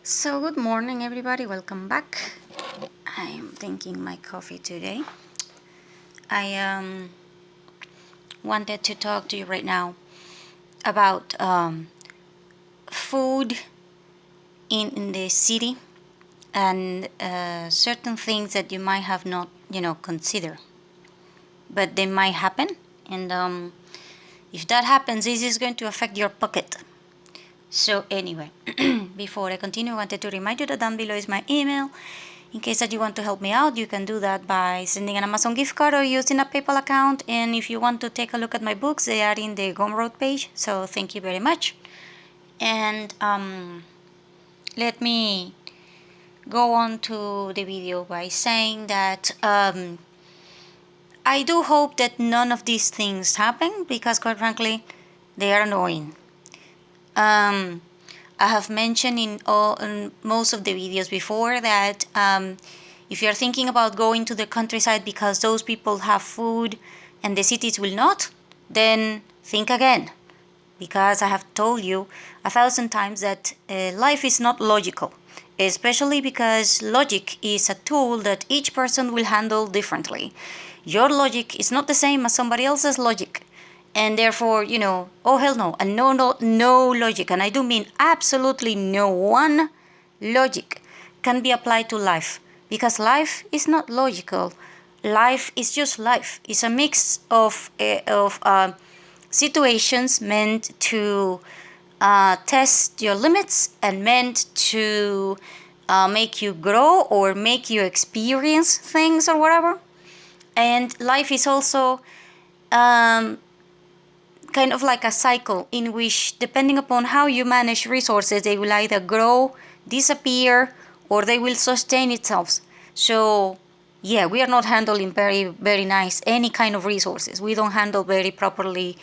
So, good morning, everybody. Welcome back. I'm drinking my coffee today. I wanted to talk to you right now about food in the city and certain things that you might have not, considered, but they might happen. And if that happens, this is going to affect your pocket. So, anyway, before I continue, I wanted to remind you that down below is my email. In case that you want to help me out, you can do that by sending an Amazon gift card or using a PayPal account. And if you want to take a look at my books, they are in the Gumroad page. So thank you very much. And let me go on to the video by saying that I do hope that none of these things happen because, quite frankly, they are annoying. I have mentioned in most of the videos before that if you're thinking about going to the countryside because those people have food and the cities will not, then think again. Because I have told you 1,000 times that life is not logical, especially because logic is a tool that each person will handle differently. Your logic is not the same as somebody else's logic. And therefore, oh hell no, and no logic, and I do mean absolutely no one logic can be applied to life, because life is not logical. Life is just life. It's a mix of situations meant to test your limits and meant to make you grow or make you experience things or whatever. And life is also kind of like a cycle in which, depending upon how you manage resources, they will either grow, disappear, or they will sustain itself. So, yeah, we are not handling very, very nice any kind of resources. We don't handle very properly,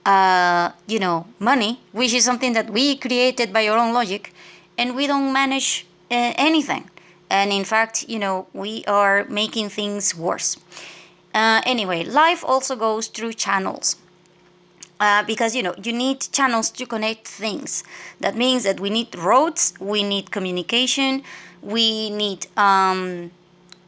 money, which is something that we created by our own logic, and we don't manage anything. And in fact, we are making things worse. Anyway, life also goes through channels. Because you need channels to connect things. That means that we need roads, we need communication, we need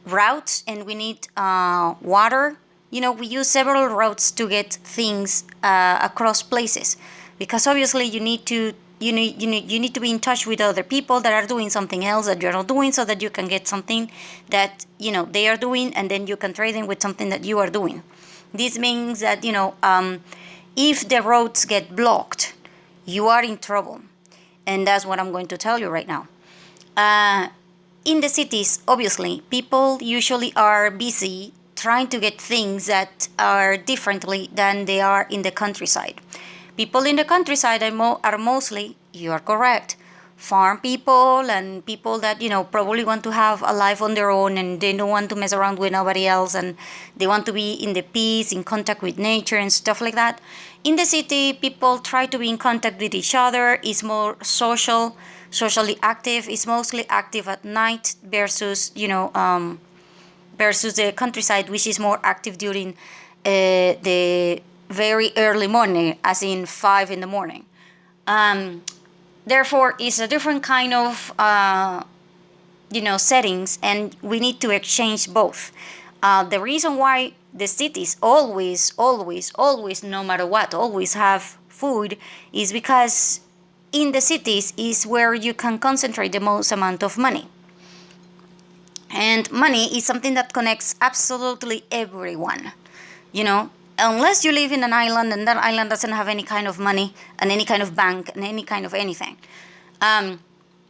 routes, and we need water. We use several routes to get things across places, because obviously you need to be in touch with other people that are doing something else that you're not doing, so that you can get something that they are doing, and then you can trade them with something that you are doing. This means that if the roads get blocked, you are in trouble. And that's what I'm going to tell you right now. In the cities, obviously, people usually are busy trying to get things that are differently than they are in the countryside. People in the countryside are mostly, you are correct, farm people and people that probably want to have a life on their own, and they don't want to mess around with nobody else, and they want to be in the peace, in contact with nature and stuff like that. In the city, people try to be in contact with each other. It's more socially active. It's mostly active at night versus versus the countryside, which is more active during the very early morning, as in 5 in the morning. Therefore, it's a different kind of settings, and we need to exchange both. The reason why the cities always, no matter what, always have food is because in the cities is where you can concentrate the most amount of money. And money is something that connects absolutely everyone. Unless you live in an island and that island doesn't have any kind of money and any kind of bank and any kind of anything,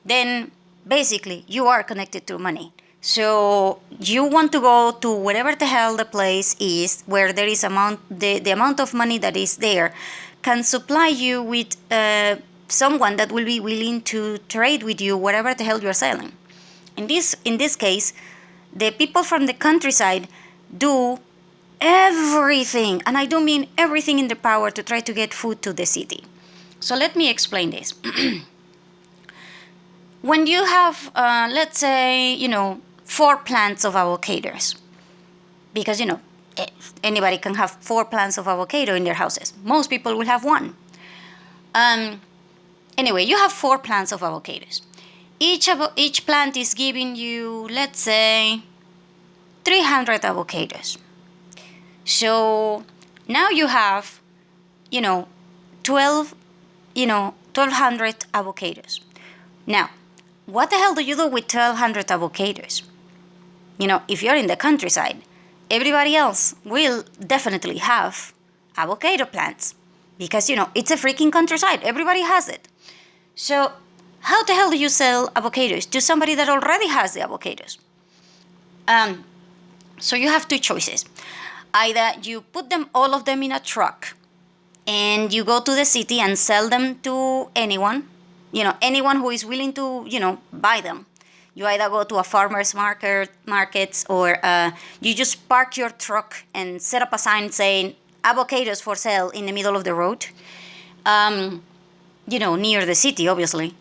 then basically you are connected to money. So you want to go to whatever the hell the place is where there is the amount of money that is there can supply you with someone that will be willing to trade with you whatever the hell you're selling. In this case, the people from the countryside do everything, and I don't mean everything in their power, to try to get food to the city. So let me explain this. When you have, let's say, 4 plants of avocados, because anybody can have 4 plants of avocado in their houses. Most people will have 1. Anyway, you have 4 plants of avocados. Each plant is giving you, let's say, 300 avocados. So now you have, you know, 12, 1,200 avocados. Now, what the hell do you do with 1,200 avocados? If you're in the countryside, everybody else will definitely have avocado plants because, it's a freaking countryside. Everybody has it. So, how the hell do you sell avocados to somebody that already has the avocados? So you have two choices. Either you put them, all of them, in a truck and you go to the city and sell them to anyone, anyone who is willing to, buy them. You either go to a farmer's markets, or you just park your truck and set up a sign saying avocados for sale in the middle of the road, near the city, obviously.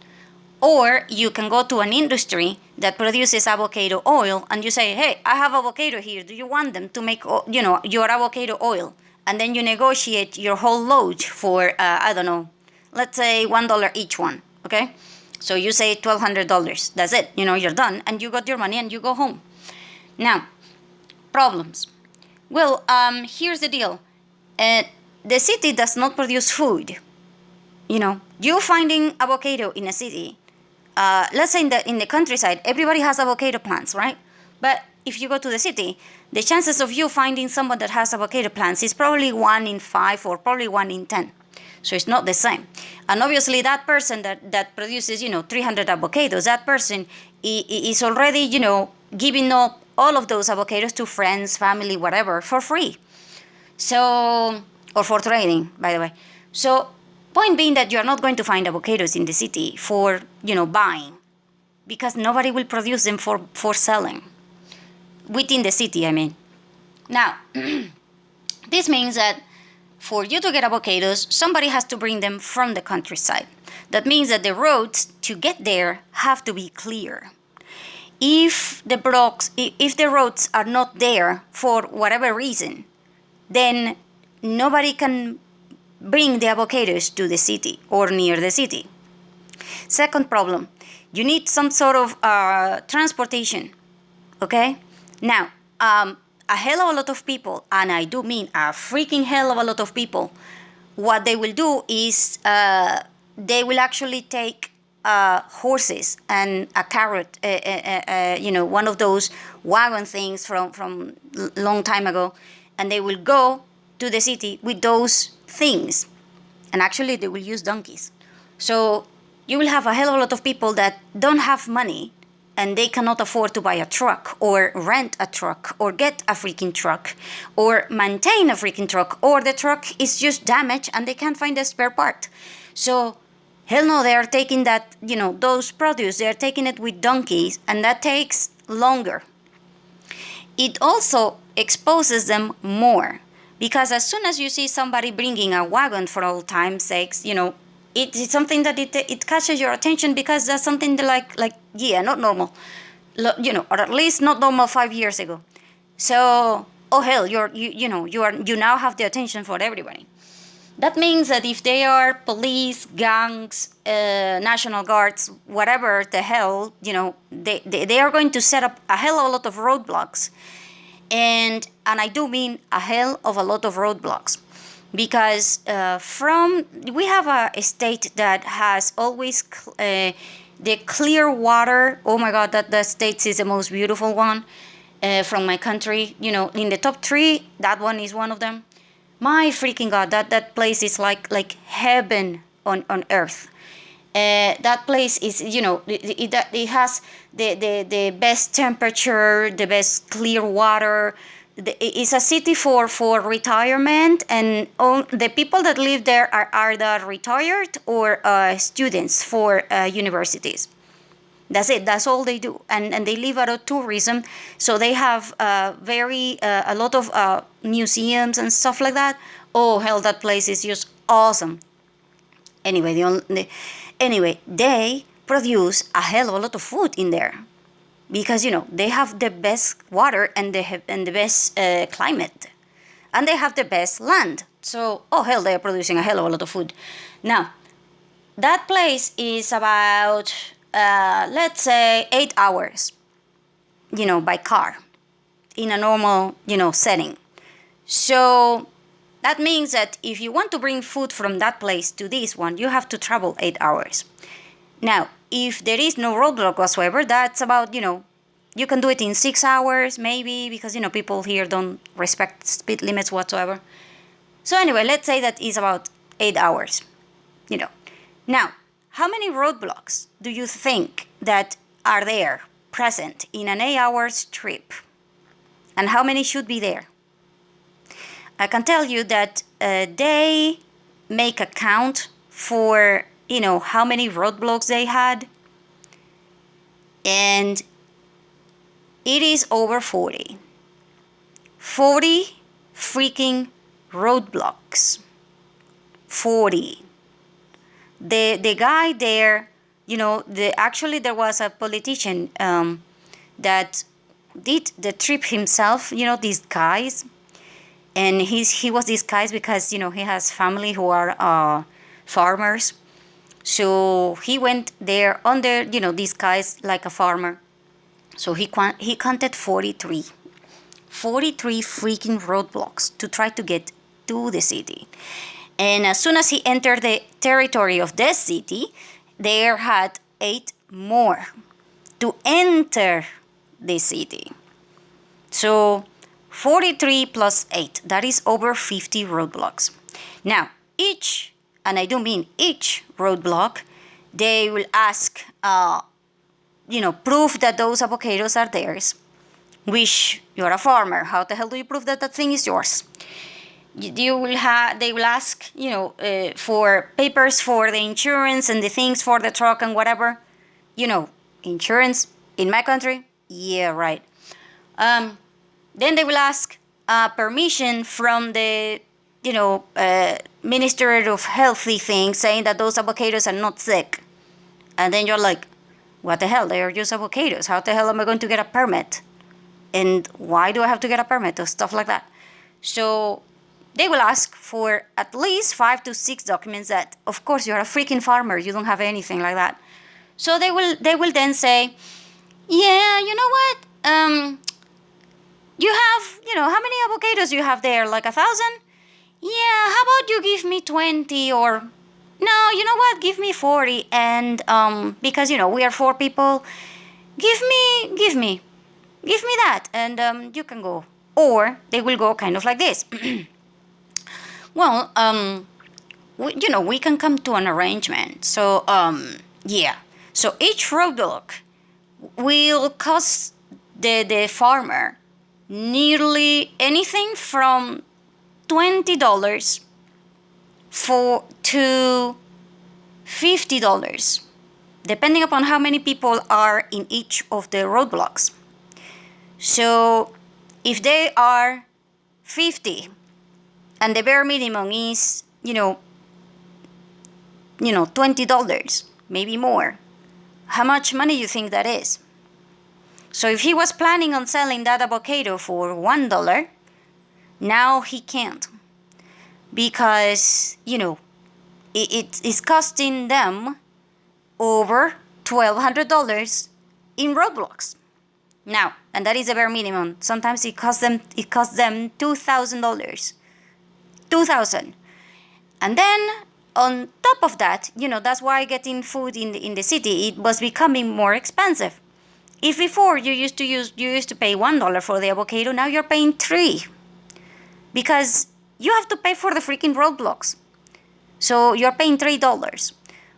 Or you can go to an industry that produces avocado oil and you say, hey, I have avocado here. Do you want them to make, your avocado oil? And then you negotiate your whole load for, I don't know, let's say $1 each one, okay? So you say $1,200. That's it. You're done and you got your money and you go home. Now, problems. Well, here's the deal. The city does not produce food. You finding avocado in a city, let's say in the countryside, everybody has avocado plants, right? But if you go to the city, the chances of you finding someone that has avocado plants is probably 1 in 5 or probably 1 in 10. So it's not the same. And obviously that person that produces, 300 avocados, that person is already, giving up all of those avocados to friends, family, whatever, for free. So, or for trading, by the way. So, point being that you are not going to find avocados in the city for, buying, because nobody will produce them for selling. Within the city, I mean. Now, this means that for you to get avocados, somebody has to bring them from the countryside. That means that the roads to get there have to be clear. If the roads are not there for whatever reason, then nobody can bring the avocados to the city or near the city. Second problem, you need some sort of transportation, okay? Now, a hell of a lot of people, and I do mean a freaking hell of a lot of people, what they will do is they will actually take horses and a carrot, one of those wagon things from long time ago, and they will go to the city with those things. And actually, they will use donkeys. So you will have a hell of a lot of people that don't have money and they cannot afford to buy a truck or rent a truck or get a freaking truck or maintain a freaking truck, or the truck is just damaged and they can't find a spare part. So hell no, they are taking that, those produce, they are taking it with donkeys, and that takes longer. It also exposes them more, because as soon as you see somebody bringing a wagon for old time's sakes, it's something that it catches your attention, because that's something that not normal, or at least not normal 5 years ago. So, oh hell, you now have the attention for everybody. That means that if they are police, gangs, National Guards, whatever the hell, they are going to set up a hell of a lot of roadblocks. And I do mean a hell of a lot of roadblocks, because we have a state that has always the clear water. Oh my God, that state is the most beautiful one from my country. In the top 3, that one is one of them. My freaking God, that place is like heaven on earth. That place is, it has the best temperature, the best clear water. It's a city for retirement, and the people that live there are either retired or students for universities. That's it. That's all they do, and they live out of tourism. So they have a lot of museums and stuff like that. Oh hell, that place is just awesome. Anyway, they produce a hell of a lot of food in there, because they have the best water and the best climate, and they have the best land. So oh hell, they are producing a hell of a lot of food. Now, that place is about let's say 8 hours, by car in a normal, setting. So that means that if you want to bring food from that place to this one, you have to travel 8 hours. Now, if there is no roadblock whatsoever, that's about, you can do it in 6 hours maybe, because, people here don't respect speed limits whatsoever. So anyway, let's say that is about 8 hours, Now, how many roadblocks do you think that are there present in an 8 hours trip? And how many should be there? I can tell you that they make a count for, how many roadblocks they had. And it is over 40. 40 freaking roadblocks. 40. The guy there, actually there was a politician that did the trip himself, these guys. And he was disguised because, he has family who are farmers. So he went there under, disguised like a farmer. So he counted 43. 43 freaking roadblocks to try to get to the city. And as soon as he entered the territory of this city, there had 8 more to enter the city. So 43 plus 8, that is over 50 roadblocks. Now, each, and I do mean each roadblock, they will ask, proof that those avocados are theirs. Which you're a farmer. How the hell do you prove that that thing is yours? They will ask, for papers for the insurance and the things for the truck and whatever. Insurance in my country? Yeah, right. Then they will ask permission from the, Minister of Healthy things, saying that those avocados are not sick. And then you're like, what the hell? They are just avocados. How the hell am I going to get a permit? And why do I have to get a permit or stuff like that? So they will ask for at least 5 to 6 documents that, of course, you're a freaking farmer. You don't have anything like that. So they will then say, yeah, you know what? You have, how many avocados you have there? Like 1,000? Yeah, how about you give me 20 or... No, you know what? Give me 40. And because, we are 4 people, give me that. And you can go. Or they will go kind of like this. Well, we can come to an arrangement. So, yeah. So each roadblock will cost the farmer nearly anything from $20 to $50, depending upon how many people are in each of the roadblocks. So if they are 50 and the bare minimum is, $20, maybe more, how much money you think that is? So if he was planning on selling that avocado for $1, now he can't, because, it is costing them over $1,200 in roadblocks. Now, and that is a bare minimum. Sometimes it costs them $2,000. $2,000. And then on top of that, that's why getting food in the city, it was becoming more expensive. If before you used to pay $1 for the avocado, now you're paying $3, because you have to pay for the freaking roadblocks. So you're paying $3.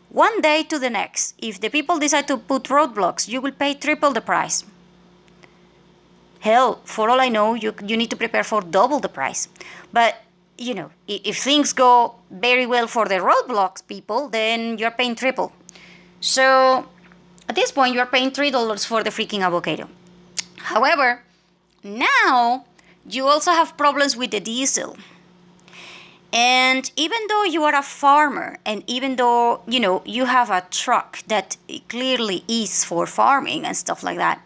One day to the next, if the people decide to put roadblocks, you will pay triple the price. Hell, for all I know, you need to prepare for double the price. But, if things go very well for the roadblocks people, then you're paying triple. So at this point, you're paying $3 for the freaking avocado. However, now you also have problems with the diesel. And even though you are a farmer, and even though, you have a truck that clearly is for farming and stuff like that,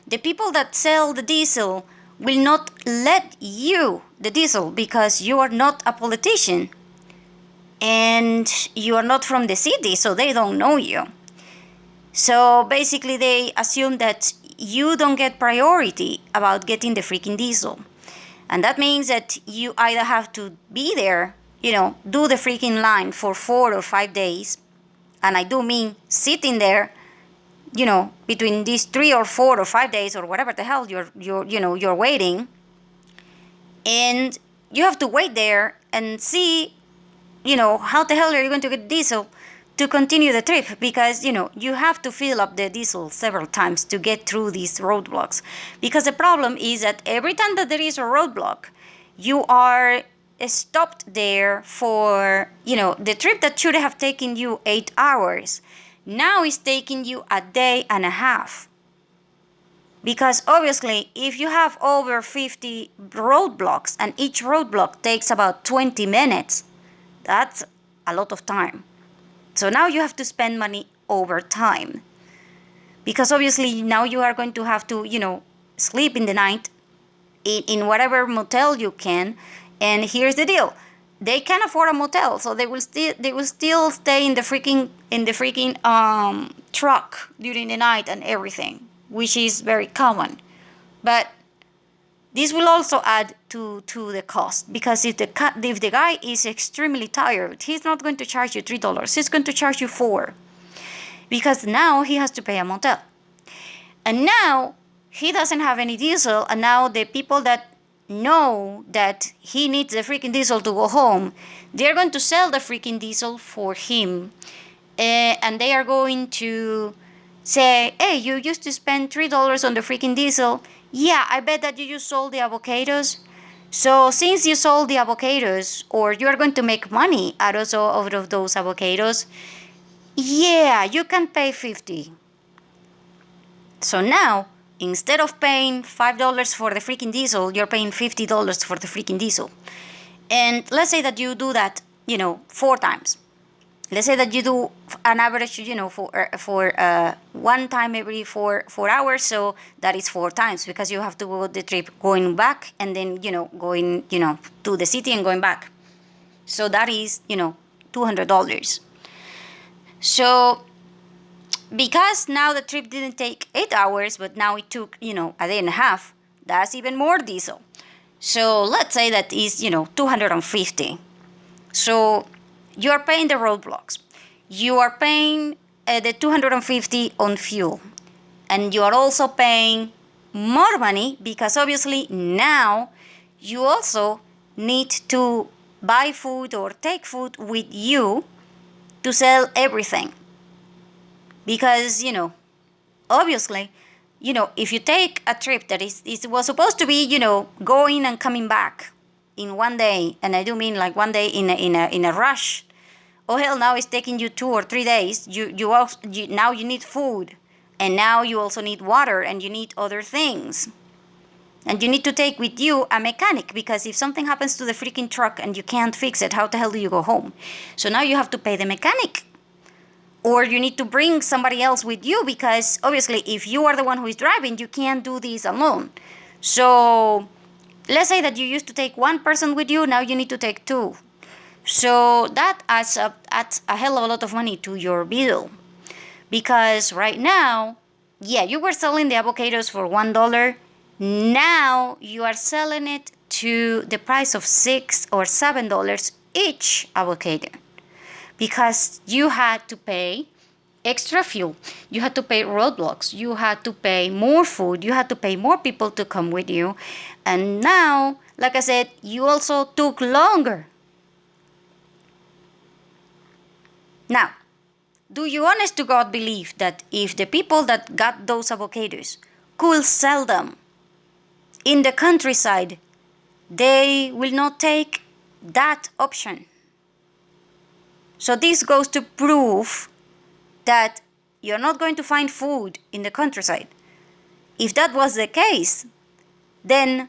the people that sell the diesel will not let you the diesel because you are not a politician and you are not from the city, so they don't know you. So basically, they assume that you don't get priority about getting the freaking diesel. And that means that you either have to be there, do the freaking line for 4 or 5 days. And I do mean sitting there, between these 3 or 4 or 5 days or whatever the hell you're waiting. And you have to wait there and see, how the hell are you going to get diesel to continue the trip, because you have to fill up the diesel several times to get through these roadblocks. Because the problem is that every time that there is a roadblock, you are stopped there for the trip that should have taken you 8 hours now is taking you a day and a half. Because obviously, if you have over 50 roadblocks and each roadblock takes about 20 minutes, that's a lot of time. So now you have to spend money over time. Because obviously now you are going to have to, sleep in the night in whatever motel you can. And here's the deal. They can afford a motel, so they will still stay in the freaking truck during the night and everything, which is very common. But this will also add to the cost, because if the guy is extremely tired, he's not going to charge you $3. He's going to charge you $4, because now he has to pay a motel, and now he doesn't have any diesel, and now the people that know that he needs the freaking diesel to go home, they're going to sell the freaking diesel for him, and they are going to say, hey, you used to spend $3 on the freaking diesel. Yeah, I bet that you just sold the avocados. So since you sold the avocados, or you're going to make money out of those avocados, yeah, you can pay $50. So now, instead of paying $5 for the freaking diesel, you're paying $50 for the freaking diesel. And let's say that you do that, 4 times. Let's say that you do an average, for one time every 4 hours. So that is 4 times, because you have to go the trip going back and then, going, to the city and going back. So that is, $200. So because now the trip didn't take 8 hours, but now it took, a day and a half, that's even more diesel. So let's say that is, $250. So you are paying the roadblocks. You are paying the $250 on fuel. And you are also paying more money, because obviously now you also need to buy food or take food with you to sell everything. Because, obviously, if you take a trip that it was supposed to be, going and coming back in one day, and I do mean like one day in a rush. Oh hell, now it's taking you 2 or 3 days. Now you need food, and now you also need water, and you need other things. And you need to take with you a mechanic, because if something happens to the freaking truck and you can't fix it, how the hell do you go home? So now you have to pay the mechanic. Or you need to bring somebody else with you, because obviously if you are the one who is driving, you can't do this alone. So let's say that you used to take one person with you, now you need to take 2. So that adds a hell of a lot of money to your bill. Because right now, yeah, you were selling the avocados for $1. Now you are selling it to the price of $6 or $7 each avocado. Because you had to pay extra fuel, you had to pay roadblocks, you had to pay more food, you had to pay more people to come with you. And now, like I said, you also took longer. Now, do you honest to God believe that if the people that got those avocados could sell them in the countryside, they will not take that option? So this goes to prove that you're not going to find food in the countryside. If that was the case, then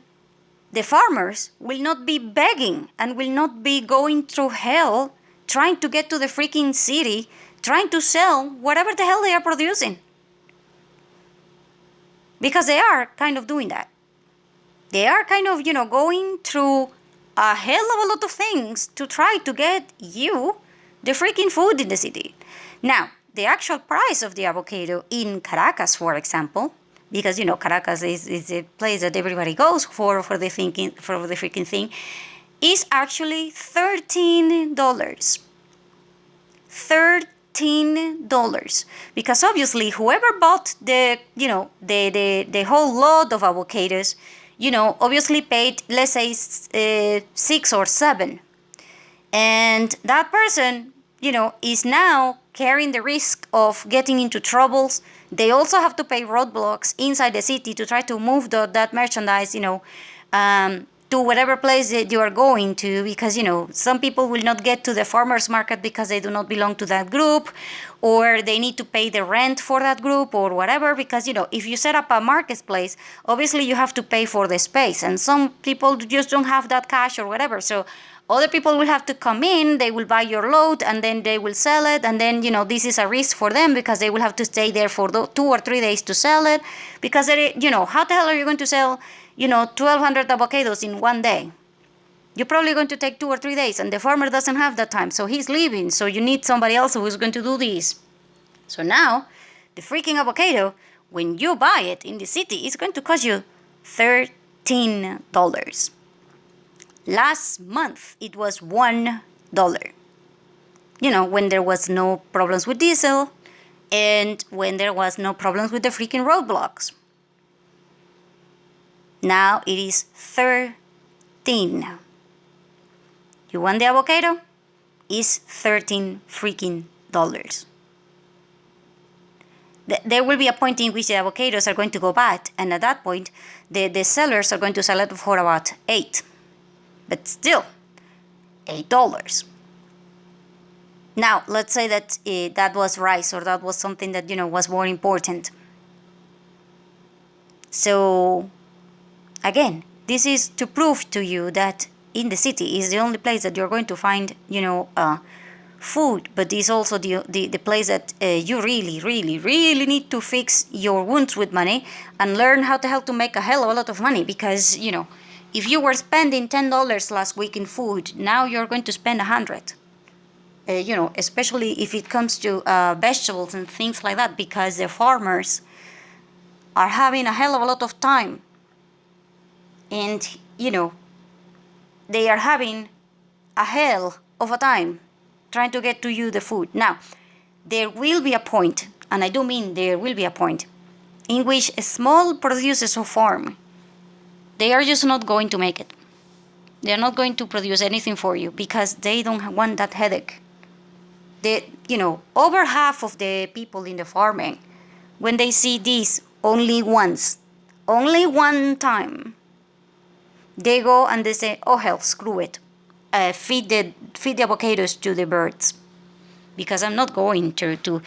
the farmers will not be begging and will not be going through hell trying to get to the freaking city, trying to sell whatever the hell they are producing. Because they are kind of doing that. They are kind of, going through a hell of a lot of things to try to get you the freaking food in the city. Now, the actual price of the avocado in Caracas, for example, because Caracas is a place that everybody goes for the freaking thing, is actually $13. $13, because obviously whoever bought the whole load of avocados, obviously paid, let's say, 6 or 7, and that person is now carrying the risk of getting into troubles. They also have to pay roadblocks inside the city to try to move that merchandise to whatever place that you are going to, because some people will not get to the farmers market because they do not belong to that group, or they need to pay the rent for that group or whatever, because if you set up a marketplace, obviously you have to pay for the space, and some people just don't have that cash or whatever. So other people will have to come in, they will buy your load, and then they will sell it, and then this is a risk for them because they will have to stay there for 2 or 3 days to sell it, because how the hell are you going to sell 1,200 avocados in one day? You're probably going to take 2 or 3 days, and the farmer doesn't have that time, so he's leaving, so you need somebody else who's going to do this. So now, the freaking avocado, when you buy it in the city, it's going to cost you $13. Last month, it was $1. When there was no problems with diesel, and when there was no problems with the freaking roadblocks. Now it is 13. You want the avocado? It's 13 freaking dollars. There will be a point in which the avocados are going to go bad, and at that point, the sellers are going to sell it for about $8. But still, $8. Now, let's say that that was rice, or that was something that was more important. So again, this is to prove to you that in the city is the only place that you're going to find, food, but it's also the place that you really, really, really need to fix your wounds with money and learn how the hell to make a hell of a lot of money, because, if you were spending $10 last week in food, now you're going to spend $100. Especially if it comes to vegetables and things like that, because the farmers are having a hell of a lot of time. And, they are having a hell of a time trying to get to you the food. Now, there will be a point, and I do mean there will be a point, in which small producers of farm, they are just not going to make it. They are not going to produce anything for you because they don't want that headache. Over half of the people in the farming, when they see this only once, only one time, they go and they say, oh hell, screw it. Feed the avocados to the birds. Because I'm not going to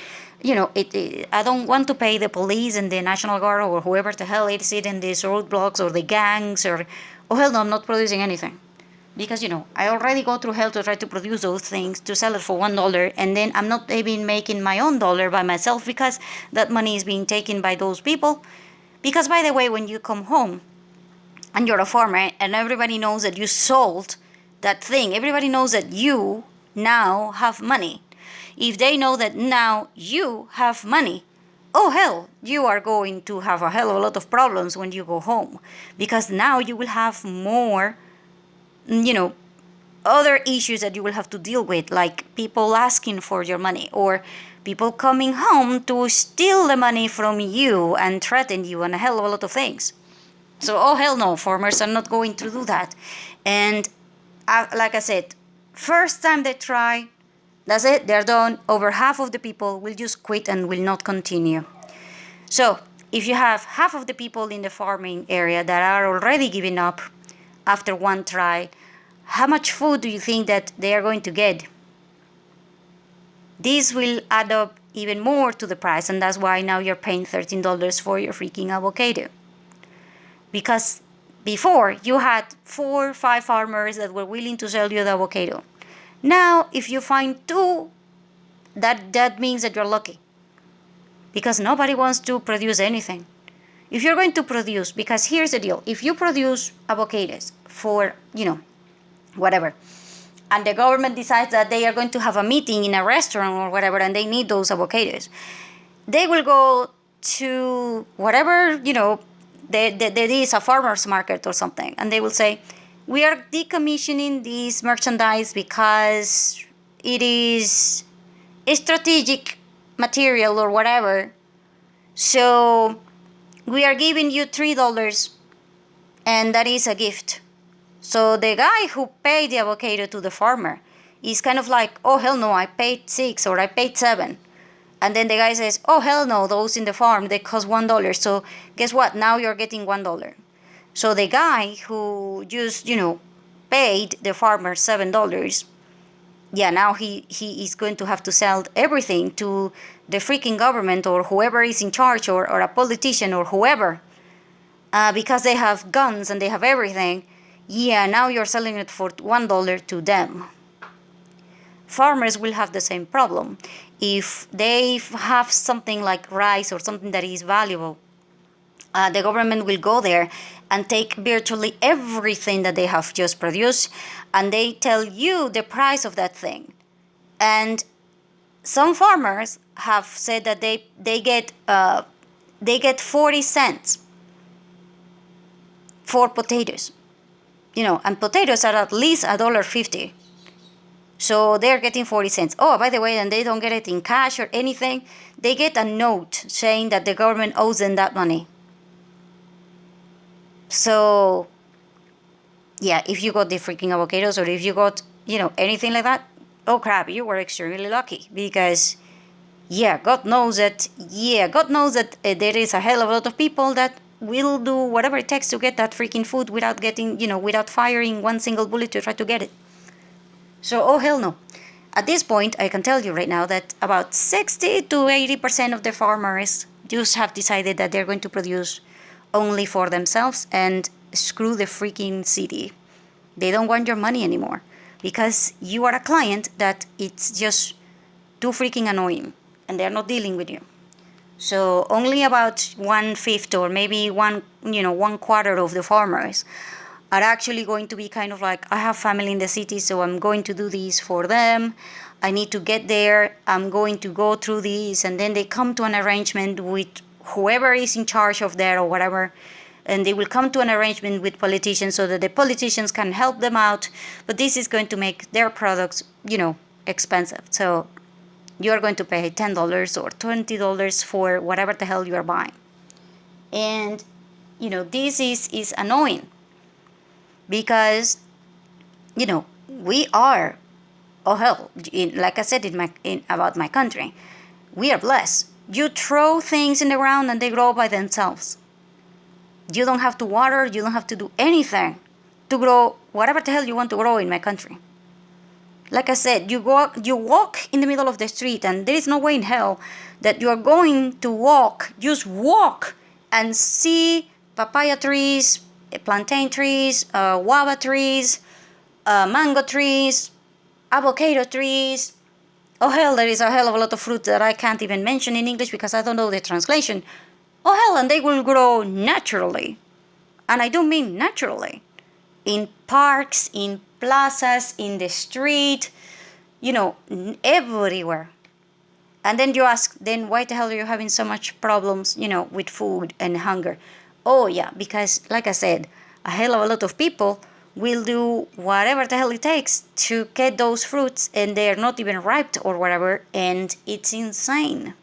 I don't want to pay the police and the National Guard or whoever the hell is in these roadblocks or the gangs or, oh hell no, I'm not producing anything. Because, I already go through hell to try to produce those things, to sell it for $1, and then I'm not even making my own dollar by myself because that money is being taken by those people. Because, by the way, when you come home and you're a farmer and everybody knows that you sold that thing, everybody knows that you now have money. If they know that now you have money, oh hell, you are going to have a hell of a lot of problems when you go home. Because now you will have more, other issues that you will have to deal with, like people asking for your money or people coming home to steal the money from you and threaten you and a hell of a lot of things. So, oh hell no, farmers are not going to do that. And like I said, first time they try, that's it, they're done. Over half of the people will just quit and will not continue. So, if you have half of the people in the farming area that are already giving up after one try, how much food do you think that they are going to get? This will add up even more to the price, and that's why now you're paying $13 for your freaking avocado. Because before, you had 4 or 5 farmers that were willing to sell you the avocado. Now, if you find 2, that means that you're lucky. Because nobody wants to produce anything. If you're going to produce, because here's the deal, if you produce avocados for, whatever, and the government decides that they are going to have a meeting in a restaurant or whatever, and they need those avocados, they will go to whatever, there is a farmer's market or something, and they will say, we are decommissioning this merchandise because it is strategic material or whatever. So we are giving you $3, and that is a gift. So the guy who paid the avocado to the farmer is kind of like, oh hell no, I paid 6 or I paid 7. And then the guy says, oh hell no, those in the farm, they cost $1. So guess what? Now you're getting $1. So the guy who just, paid the farmer $7, yeah, now he is going to have to sell everything to the freaking government or whoever is in charge, or a politician or whoever, because they have guns and they have everything. Yeah, now you're selling it for $1 to them. Farmers will have the same problem. If they have something like rice or something that is valuable, the government will go there and take virtually everything that they have just produced, and they tell you the price of that thing. And some farmers have said that they get 40 cents for potatoes, and potatoes are at least $1.50. So they're getting 40 cents. Oh, by the way, and they don't get it in cash or anything. They get a note saying that the government owes them that money. So, yeah, if you got the freaking avocados, or if you got, anything like that, oh crap, you were extremely lucky, because, God knows that there is a hell of a lot of people that will do whatever it takes to get that freaking food without getting, without firing one single bullet to try to get it. So, oh hell no. At this point, I can tell you right now that about 60 to 80% of the farmers just have decided that they're going to produce only for themselves and screw the freaking city. They don't want your money anymore, because you are a client that it's just too freaking annoying, and they're not dealing with you. So only about 1/5 or maybe one quarter of the farmers are actually going to be kind of like, I have family in the city, so I'm going to do this for them. I need to get there. I'm going to go through this. And then they come to an arrangement with whoever is in charge of there or whatever. And they will come to an arrangement with politicians so that the politicians can help them out. But this is going to make their products, expensive. So you're going to pay $10 or $20 for whatever the hell you are buying. And, this is annoying. Because, we are, oh hell, like I said about my country, we are blessed. You throw things in the ground and they grow by themselves. You don't have to water, you don't have to do anything to grow whatever the hell you want to grow in my country. Like I said, you walk in the middle of the street, and there is no way in hell that you are going to just walk and see papaya trees, plantain trees, guava trees, mango trees, avocado trees. Oh hell, there is a hell of a lot of fruit that I can't even mention in English because I don't know the translation. Oh hell, and they will grow naturally. And I do mean naturally. In parks, in plazas, in the street, everywhere. And then you ask, then why the hell are you having so much problems, with food and hunger? Oh yeah, because like I said, a hell of a lot of people will do whatever the hell it takes to get those fruits, and they're not even ripe or whatever, and it's insane.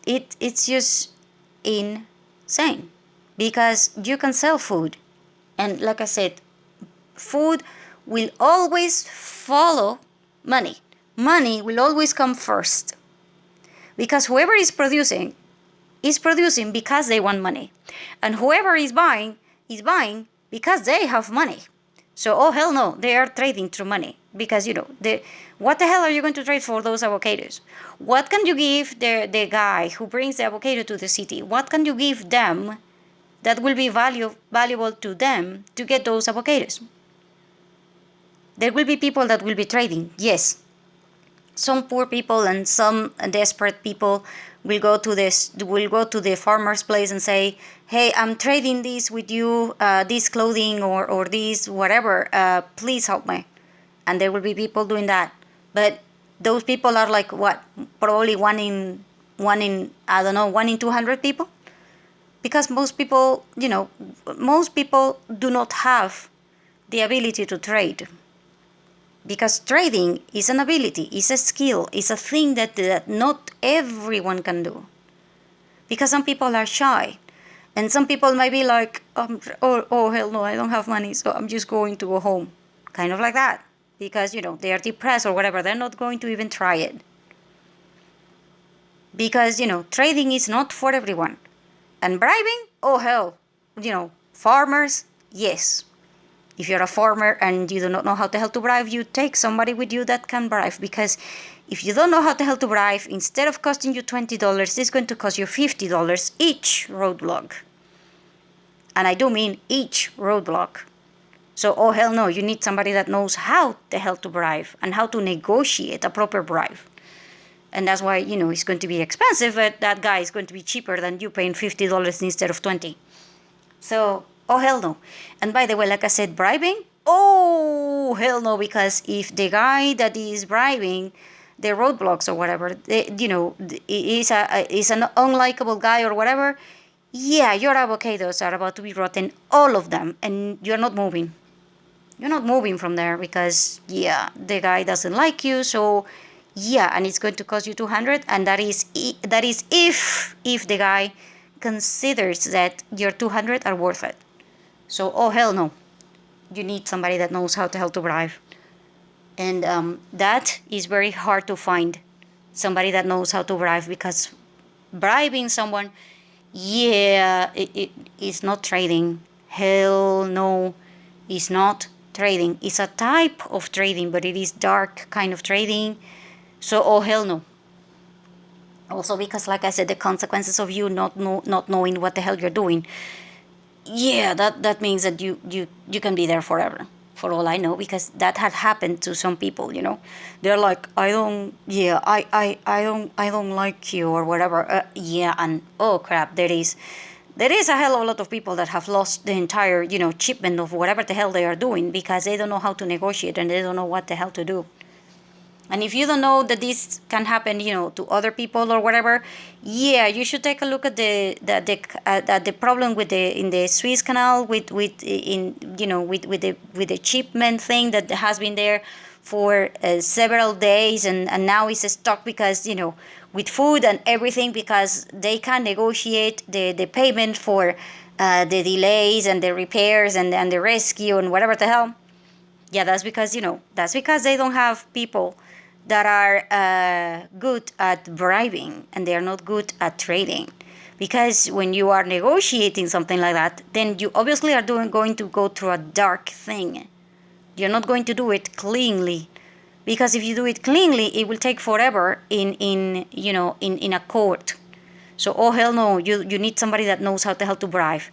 It's just insane, because you can sell food, and like I said, food will always follow money. Money will always come first, because whoever is producing because they want money, and whoever is buying because they have money. So, oh hell no, they are trading through money, because what the hell are you going to trade for those avocados? What can you give the guy who brings the avocado to the city? What can you give them that will be valuable to them to get those avocados? There will be people that will be trading, yes. some poor people and some desperate people will go to the farmer's place and say, hey, I'm trading this with you, this clothing or this whatever, please help me. And there will be people doing that. But those people are like what, probably one in I don't know, 1 in 200 people, because most people do not have the ability to trade, because trading is an ability, is a skill, is a thing that not everyone can do, because some people are shy, and some people might be like, oh hell no, I don't have money, so I'm just going to go home, kind of like that, because they are depressed or whatever. They're not going to even try it, because trading is not for everyone. And bribing, oh hell, farmers, yes. If you're a farmer and you do not know how the hell to bribe, you take somebody with you that can bribe. Because if you don't know how the hell to bribe, instead of costing you $20, it's going to cost you $50 each roadblock. And I do mean each roadblock. So, oh hell no, you need somebody that knows how the hell to bribe and how to negotiate a proper bribe. And that's why, it's going to be expensive, but that guy is going to be cheaper than you paying $50 instead of $20. So, oh hell no. And by the way, like I said, bribing, oh hell no, because if the guy that is bribing the roadblocks or whatever, is an unlikable guy or whatever, yeah, your avocados are about to be rotten, all of them, and you're not moving. You're not moving from there because, yeah, the guy doesn't like you, so yeah, and it's going to cost you 200, and that is if the guy considers that your 200 are worth it. So, oh hell no, you need somebody that knows how the hell to bribe, and that is very hard to find. Somebody that knows how to bribe, because bribing someone, yeah, it is not trading. Hell no, it's not trading. It's a type of trading, but it is dark kind of trading. So, oh hell no. Also because, like I said, the consequences of you not knowing what the hell you're doing, yeah, that means that you can be there forever, for all I know, because that had happened to some people. They're like, I don't like you or whatever. Yeah, and oh crap, there is a hell of a lot of people that have lost the entire shipment of whatever the hell they are doing, because they don't know how to negotiate and they don't know what the hell to do. And if you don't know that this can happen, to other people or whatever, yeah, you should take a look at the problem in the Suez Canal with the shipment thing that has been there for several days, and now it's stuck because with food and everything, because they can't negotiate the payment for the delays and the repairs and the rescue and whatever the hell. Yeah, that's because they don't have people that are good at bribing, and they are not good at trading. Because when you are negotiating something like that, then you obviously are going to go through a dark thing. You're not going to do it cleanly, because if you do it cleanly, it will take forever in a court. So, oh hell no, you need somebody that knows how the hell to bribe.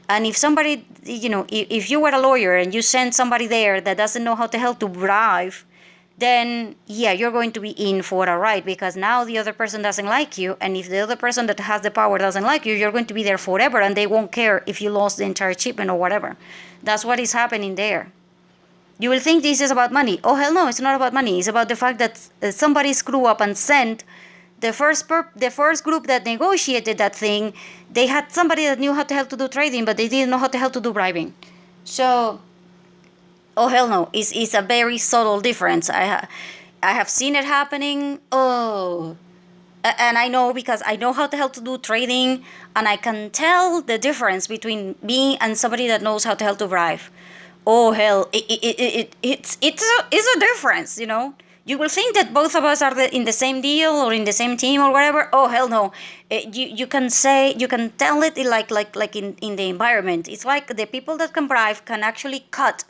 And if somebody, if you were a lawyer and you send somebody there that doesn't know how the hell to bribe, then yeah, you're going to be in for a ride, because now the other person doesn't like you, and if the other person that has the power doesn't like you, you're going to be there forever, and they won't care if you lost the entire shipment or whatever. That's what is happening there. You will think this is about money. Oh hell no, it's not about money. It's about the fact that somebody screwed up and sent the first group that negotiated that thing. They had somebody that knew how the hell to do trading, but they didn't know how the hell to do bribing. So, oh hell no, it's a very subtle difference. I have seen it happening. Oh, and I know, because I know how the hell to do trading, and I can tell the difference between me and somebody that knows how the hell to bribe. Oh hell, it's a difference. You will think that both of us are in the same deal or in the same team or whatever. Oh hell no, you can tell it like in the environment. It's like the people that can bribe can actually cut.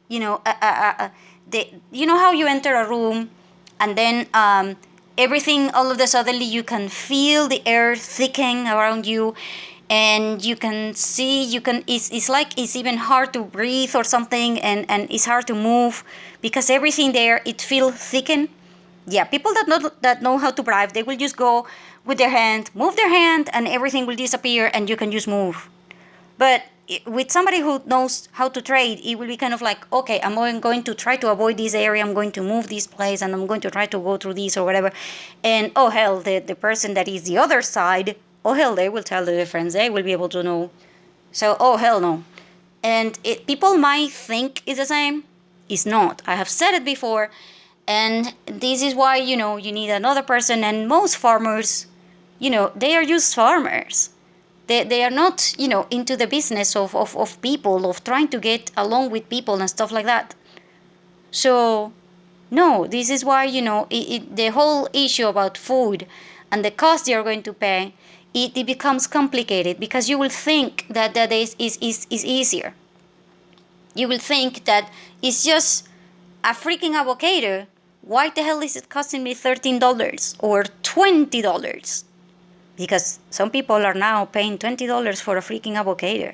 You know how you enter a room, and then everything, all of a sudden you can feel the air thickening around you, and you can see, it's like it's even hard to breathe or something, and it's hard to move because everything there, it feels thickened. Yeah, people that know how to bribe, they will just go with their hand, move their hand, and everything will disappear, and you can just move. But with somebody who knows how to trade, it will be kind of like, okay, I'm going to try to avoid this area, I'm going to move this place, and I'm going to try to go through this or whatever. And oh hell, the person that is the other side, oh hell, they will tell the difference. They will be able to know. So oh hell no. And people might think it's the same. It's not. I have said it before, and this is why you need another person. And most farmers, they are just farmers. They are not into the business of people, of trying to get along with people and stuff like that. So no, this is why the whole issue about food and the cost you're going to pay, it becomes complicated, because you will think that is easier. You will think that it's just a freaking avocado. Why the hell is it costing me $13 or $20? Because some people are now paying $20 for a freaking avocado.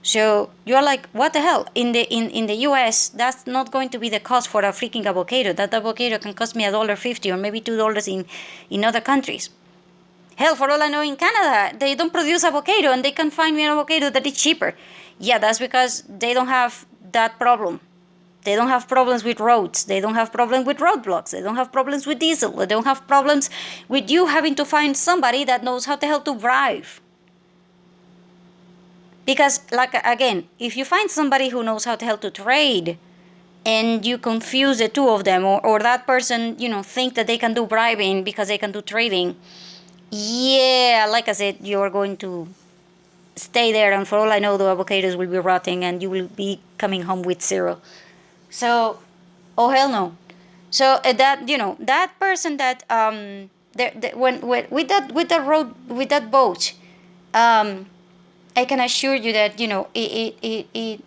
So you're like, what the hell? In the US, that's not going to be the cost for a freaking avocado. That avocado can cost me $1.50 or maybe $2 in other countries. Hell, for all I know, in Canada, they don't produce avocado, and they can find me an avocado that is cheaper. Yeah, that's because they don't have that problem. They don't have problems with roads. They don't have problems with roadblocks. They don't have problems with diesel. They don't have problems with you having to find somebody that knows how the hell to drive. Because, like, again, if you find somebody who knows how the hell to trade, and you confuse the two of them, or that person, think that they can do bribing because they can do trading, yeah, like I said, you're going to stay there, and for all I know, the avocados will be rotting, and you will be coming home with zero. So, oh hell no. So that person that when with that boat, I can assure you that it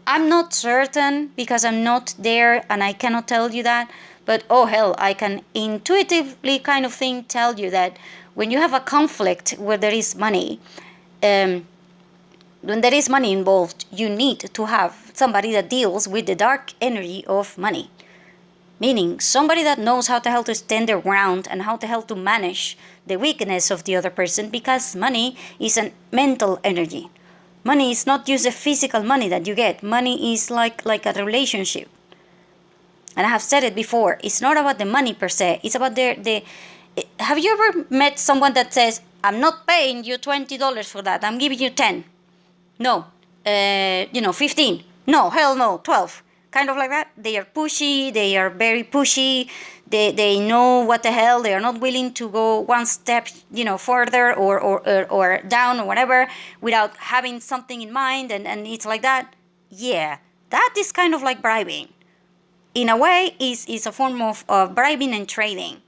I'm not certain, because I'm not there and I cannot tell you that. But oh hell, I can intuitively kind of tell you that when you have a conflict where there is money, when there is money involved, you need to have somebody that deals with the dark energy of money. Meaning somebody that knows how the hell to stand their ground and how the hell to manage the weakness of the other person, because money is a mental energy. Money is not just the physical money that you get. Money is like a relationship. And I have said it before, it's not about the money per se, it's about the have you ever met someone that says, I'm not paying you $20 for that, I'm giving you 10? No. 15? No, hell no, 12. Kind of like that. They are pushy, they are very pushy, they know what the hell, they are not willing to go one step, further or down or whatever without having something in mind, and it's like that. Yeah, that is kind of like bribing. In a way, is a form of bribing and trading.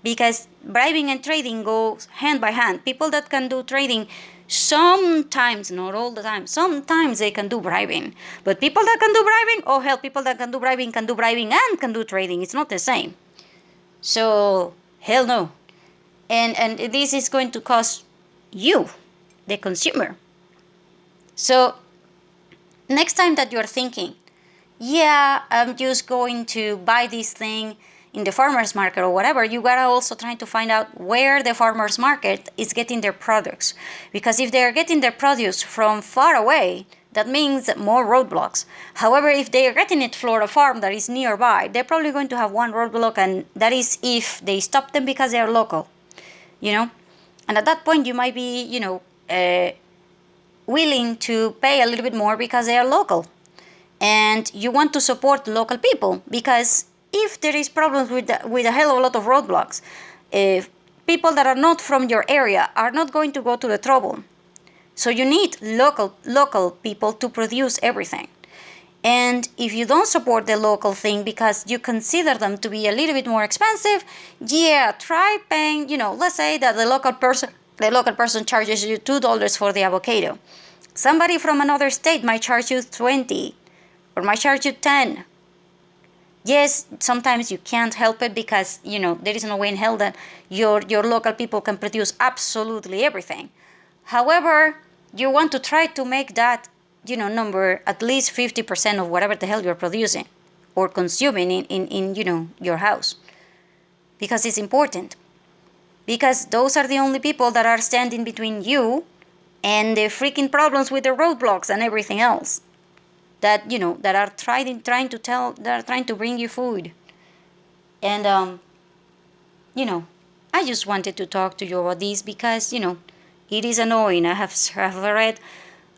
Because bribing and trading go hand by hand. People that can do trading, sometimes, not all the time, sometimes they can do bribing. But people that can do bribing, oh hell, people that can do bribing and can do trading. It's not the same. So, hell no. And this is going to cost you, the consumer. So, next time that you're thinking, yeah, I'm just going to buy this thing in the farmer's market or whatever, you gotta also try to find out where the farmer's market is getting their products. Because if they're getting their produce from far away, that means more roadblocks. However, if they are getting it from a farm that is nearby, they're probably going to have one roadblock, and that is if they stop them because they are local. And at that point, you might be, willing to pay a little bit more because they are local. And you want to support local people, because if there is problems with a hell of a lot of roadblocks, if people that are not from your area are not going to go to the trouble. So you need local people to produce everything. And if you don't support the local thing because you consider them to be a little bit more expensive, yeah, try paying, let's say that the local person charges you $2 for the avocado. Somebody from another state might charge you 20 or might charge you 10. Yes, sometimes you can't help it because, there is no way in hell that your local people can produce absolutely everything. However, you want to try to make that, number at least 50% of whatever the hell you're producing. or consuming in your house, because it's important, because those are the only people that are standing between you and the freaking problems with the roadblocks and everything else that that are trying to bring you food. And I just wanted to talk to you about this because it is annoying. Have read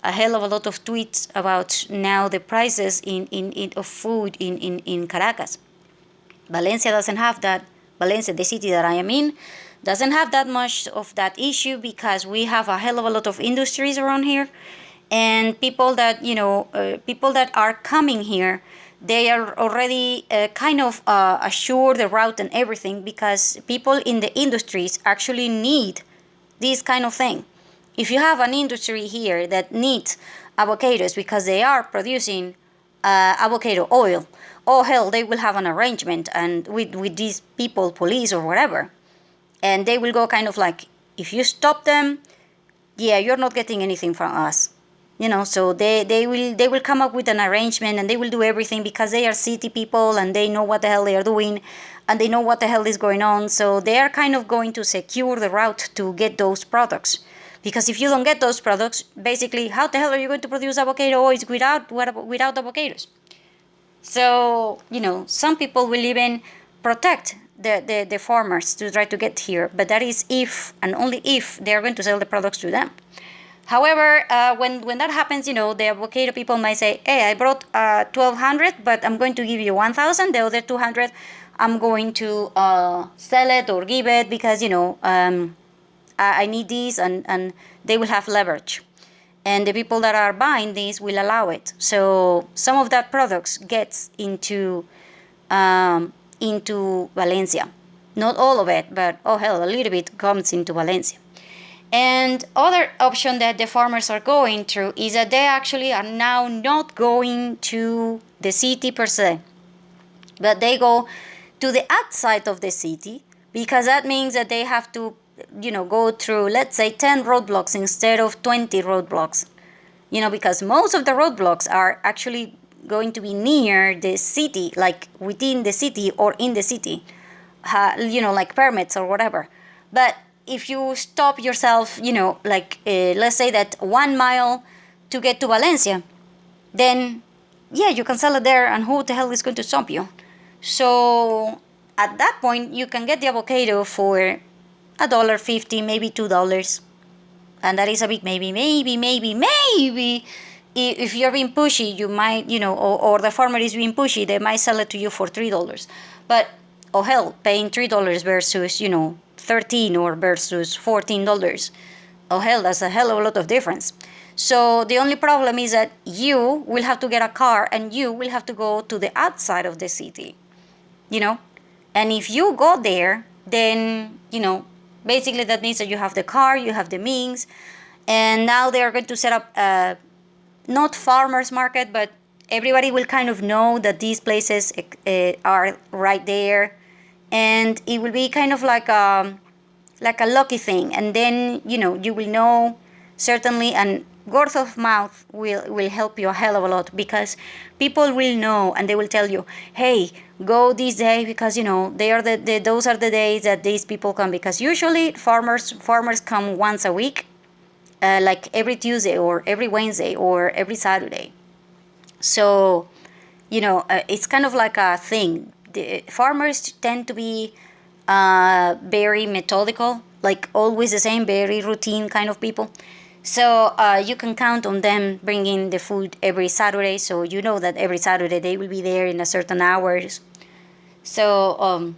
a hell of a lot of tweets about now the prices of food in Caracas. Valencia doesn't have that. Valencia, the city that I am in, doesn't have that much of that issue because we have a hell of a lot of industries around here, and people that people that are coming here, they are already kind of assured the route and everything, because people in the industries actually need this kind of thing. If you have an industry here that needs avocados because they are producing avocado oil, oh hell, they will have an arrangement and with these people, police or whatever, and they will go kind of like, if you stop them, yeah, you're not getting anything from us. So they will come up with an arrangement, and they will do everything because they are city people and they know what the hell they are doing, and they know what the hell is going on. So they are kind of going to secure the route to get those products, because if you don't get those products, basically, how the hell are you going to produce avocado oils without avocados? So some people will even protect the farmers to try to get here, but that is if and only if they are going to sell the products to them. However, when that happens, the avocado people might say, hey, I brought 1,200, but I'm going to give you 1,000. The other 200, I'm going to sell it or give it because, I need these, and they will have leverage. And the people that are buying these will allow it. So some of that products gets into Valencia. Not all of it, but oh hell, a little bit comes into Valencia. And other option that the farmers are going through is that they actually are now not going to the city per se, but they go to the outside of the city, because that means that they have to, go through, let's say, 10 roadblocks instead of 20 roadblocks. Because most of the roadblocks are actually going to be near the city, like within the city or in the city, like permits or whatever. But if you stop yourself, let's say that 1 mile to get to Valencia, then yeah, you can sell it there, and who the hell is going to stop you? So at that point, you can get the avocado for $1.50, maybe $2, and that is a big maybe. If you're being pushy, you might, or the farmer is being pushy, they might sell it to you for $3. But oh hell, paying $3 versus 13 or versus $14. Oh hell, that's a hell of a lot of difference. So the only problem is that you will have to get a car, and you will have to go to the outside of the city, And if you go there, then, basically that means that you have the car, you have the means, and now they are going to set up not farmers market, but everybody will kind of know that these places are right there, and it will be kind of like a lucky thing. And then you will know certainly, and word of mouth will help you a hell of a lot, because people will know and they will tell you, hey, go this day, because they are those are the days that these people come, because usually farmers come once a week, like every Tuesday or every Wednesday or every Saturday. So it's kind of like a thing. The farmers tend to be very methodical, like always the same, very routine kind of people. So you can count on them bringing the food every Saturday. So you know that every Saturday they will be there in a certain hours. So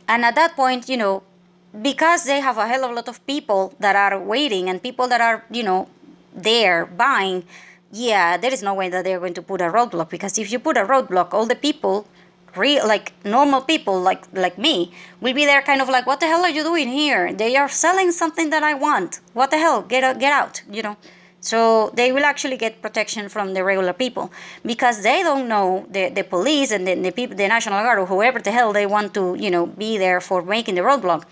and at that point, because they have a hell of a lot of people that are waiting, and people that are there buying, yeah, there is no way that they're going to put a roadblock, because if you put a roadblock, all the people, like normal people like me, will be there kind of like, what the hell are you doing here? They are selling something that I want. What the hell? Get out, So they will actually get protection from the regular people, because they don't know the police and the people, the National Guard, or whoever the hell they want to be there for making the roadblock.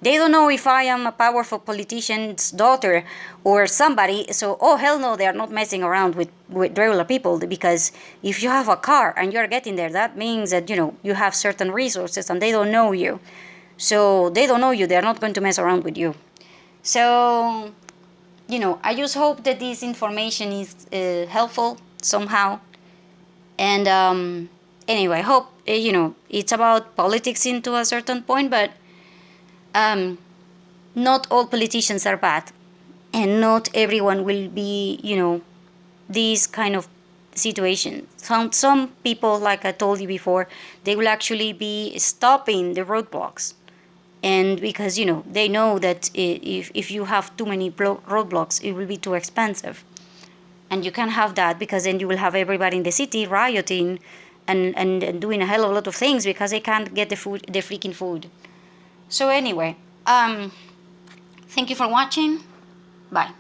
They don't know if I am a powerful politician's daughter or somebody. So, oh hell no, they are not messing around with regular people, because if you have a car and you're getting there, that means that you have certain resources and they don't know you. So they don't know you. They're not going to mess around with you. So I just hope that this information is helpful somehow. And anyway, I hope it's about politics into a certain point, but not all politicians are bad, and not everyone will be these kind of situation. Some people, like I told you before, they will actually be stopping the roadblocks, and because they know that if you have too many roadblocks, it will be too expensive, and you can't have that, because then you will have everybody in the city rioting and doing a hell of a lot of things because they can't get the freaking food. So anyway, thank you for watching. Bye.